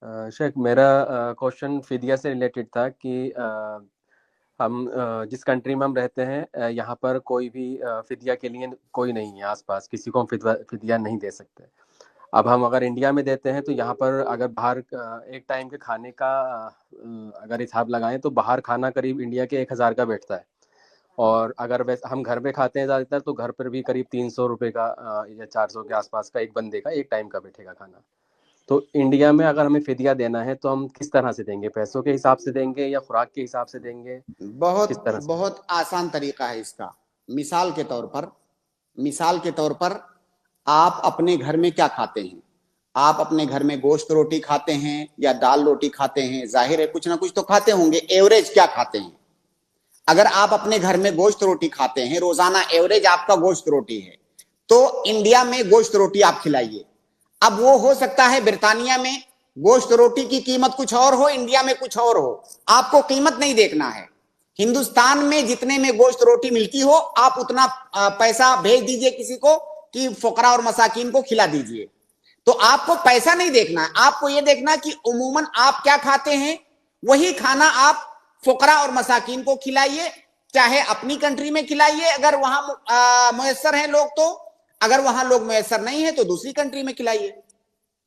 शेख, मेरा क्वेश्चन फिदिया से रिलेटेड था कि हम जिस कंट्री में हम रहते हैं यहाँ पर कोई भी फिदिया के लिए कोई नहीं है आसपास, किसी को हम फिदिया नहीं दे सकते। अब हम अगर इंडिया में देते हैं तो यहाँ पर अगर बाहर एक टाइम के खाने का अगर हिसाब लगाएं तो बाहर खाना करीब इंडिया के 1,000 का बैठता है, और अगर वैसे हम घर पे खाते हैं ज़्यादातर तो घर पर भी करीब 300 रुपये का या 400 के आसपास का एक बंदे का एक टाइम का बैठेगा खाना। तो इंडिया में अगर हमें फिदिया देना है तो हम किस तरह से देंगे? पैसों के हिसाब से देंगे या खुराक के हिसाब से देंगे? किस बहुत तरह से? बहुत आसान तरीका है इसका। मिसाल के तौर पर आप अपने घर में क्या खाते हैं? आप अपने घर में गोश्त रोटी खाते हैं या दाल रोटी खाते हैं? जाहिर है कुछ ना कुछ तो खाते होंगे। एवरेज क्या खाते हैं? अगर आप अपने घर में गोश्त रोटी खाते हैं, रोजाना एवरेज आपका गोश्त रोटी है, तो इंडिया में गोश्त रोटी आप खिलाइए। अब वो हो सकता है ब्रिटानिया में गोश्त रोटी की कीमत कुछ और हो, इंडिया में कुछ और हो। आपको कीमत नहीं देखना है। हिंदुस्तान में जितने में गोश्त रोटी मिलती हो, आप उतना पैसा भेज दीजिए किसी को कि फकरा और मसाकीन को खिला दीजिए। तो आपको पैसा नहीं देखना है, आपको यह देखना कि उमूमन आप क्या खाते हैं, वही खाना आप फकरा और मसाकीन को खिलाइए। चाहे अपनी कंट्री में खिलाइए अगर वहां मुयस्सर हैं लोग, तो अगर वहां लोग मुयस्सर नहीं है तो दूसरी कंट्री में खिलाइए।